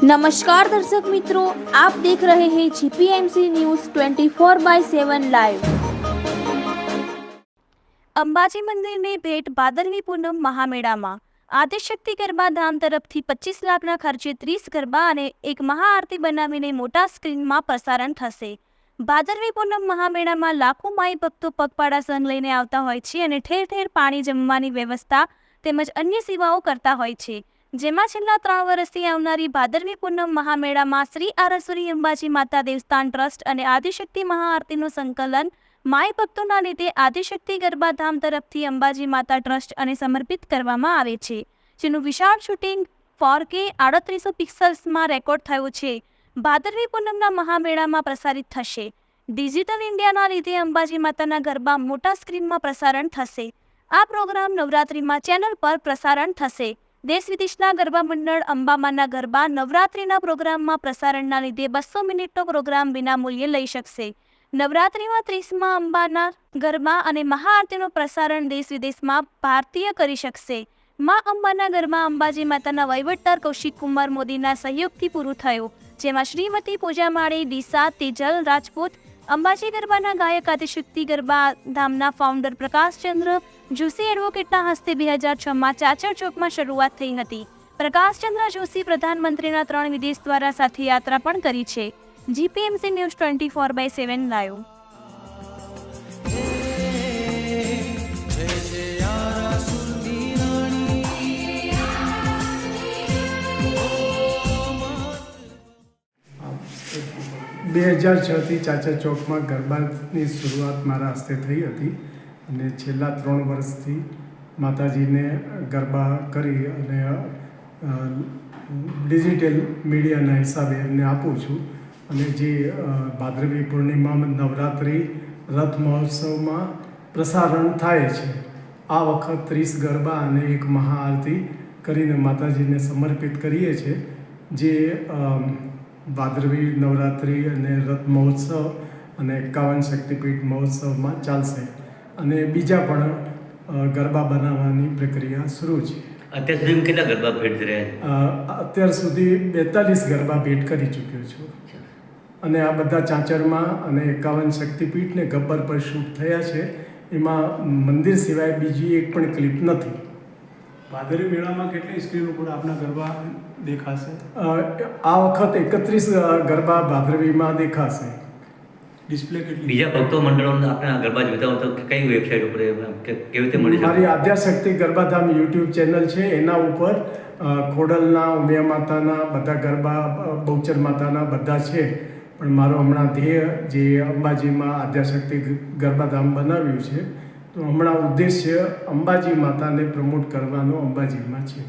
नमस्कार दर्शक मित्रों, आप देख रहे हैं जीपीएमसी न्यूज़ 24/7 लाइव। અંબાજી મંદિરની ભેટ ભાદરવી પૂનમ મહામેળામાં આદ્યશક્તિ ગરબા ધામ તરફથી 25 લાખના ખર્ચે 30 ગરબા અને એક મહાઆરતી બનાવીને મોટા સ્ક્રીનમાં પ્રસારણ થશે। ભાદરવી પૂનમ મહામેળામાં લાખો માઈ ભક્તો પગપાળા સંઘ લઈને આવતા હોય છે અને ઠેર ઠેર પાણી જમવાની વ્યવસ્થા તેમજ અન્ય સેવાઓ કરતા હોય છે, જેમાં છેલ્લા 3 વર્ષથી આવનારી ભાદરવી પૂનમ મહામેળામાં શ્રી આરાસુરી અંબાજી માતા દેવસ્થાન ટ્રસ્ટ અને આદિશક્તિ મહાઆરતીનું સંકલન માઈ ભક્તોના લીધે આદિશક્તિ ગરબા ધામ તરફથી અંબાજી માતા ટ્રસ્ટ અને સમર્પિત કરવામાં આવે છે, જેનું વિશાળ શૂટિંગ 4K 3800 પિક્સલ્સમાં રેકોર્ડ થયું છે। ભાદરવી પૂનમના મહામેળામાં પ્રસારિત થશે। ડિજિટલ ઇન્ડિયાના લીધે અંબાજી માતાના ગરબા મોટા સ્ક્રીનમાં પ્રસારણ થશે। આ પ્રોગ્રામ નવરાત્રિમાં ચેનલ પર પ્રસારણ થશે। દેશ વિદેશના ગરબા મંડળ અંબામાના ગરબા નવરાત્રિના પ્રોગ્રામમાં પ્રસારણના લીધે 200 મિનિટનો પ્રોગ્રામ વિનામૂલ્યે લઈ શકશે। નવરાત્રિમાં 30માં અંબાના ગરબા અને મહાઆરતીનું પ્રસારણ દેશ વિદેશમાં ભારતીય કરી શકશે। મા અંબાના ગરબા અંબાજી માતાના વહીવટદાર કૌશિક કુમાર મોદીના સહયોગથી પૂરું થયું, જેમાં શ્રીમતી પૂજામાળી, દિશા, તેજલ રાજપૂત, અંબાજી ગરબાના ગાયક આદિશક્તિ ગરબા ધામના ફાઉન્ડર પ્રકાશચંદ્ર જોશી એડવોકેટના હસ્તે 2006માં ચાચર ચોકમાં શરૂઆત થઈ હતી। પ્રકાશચંદ્ર જોશી પ્રધાનમંત્રીના 3 વિદેશ દ્વારા સાથે યાત્રા પણ કરી છે। GPMC news 24/7 live. બે 2006થી ચાચર ચોકમાં ગરબાની શરૂઆત મારા હસ્તે થઈ હતી અને છેલ્લા 3 વર્ષથી માતાજીને ગરબા કરી અને ડિજિટલ મીડિયાના હિસાબે એમને આપું છું। અને જે ભાદરવી પૂર્ણિમામાં નવરાત્રિ રથ મહોત્સવમાં પ્રસારણ થાય છે, આ વખત 30 ગરબા અને એક મહાઆરતી કરીને માતાજીને સમર્પિત કરીએ છીએ, જે ભાદરવી નવરાત્રિ અને રથ મહોત્સવ અને 51 શક્તિપીઠ મહોત્સવમાં ચાલશે અને બીજા પણ ગરબા બનાવવાની પ્રક્રિયા શરૂ છે। અત્યાર સુધી કેટલા ગરબા ભેટ રહ્યા? અત્યાર સુધી 42 ગરબા ભેટ કરી ચૂક્યો છું અને આ બધા ચાંચરમાં અને 51 શક્તિપીઠ ને ગબ્બર પર શૂટ થયા છે। એમાં મંદિર સિવાય બીજી એક પણ ક્લિપ નથી। ભાદરવી મેળામાં કેટલી સ્ક્રીન ઉપર આપના ગરબા દેખાશે? આ વખત 31 ગરબા ભાદરવીમાં દેખાશે। ડિસ્પ્લે કેટલી? બીજા ભક્તો મંડળોને આપણે ગરબા જોતા હો તો કઈ વેબસાઇટ ઉપર કેવી રીતે મળી શકે? મારી આદ્યાશક્તિ ગરબાધામ યુટ્યુબ ચેનલ છે, એના ઉપર ખોડલના, ઉમિયા માતાના બધા ગરબા, બહુચર માતાના બધા છે, પણ મારો હમણાં ધ્યેય જે અંબાજીમાં આદ્યાશક્તિ ગરબાધામ બનાવ્યું છે, તો હમણાં ઉદ્દેશ્ય અંબાજી માતાને પ્રમોટ કરવાનો અંબાજીમાં છે।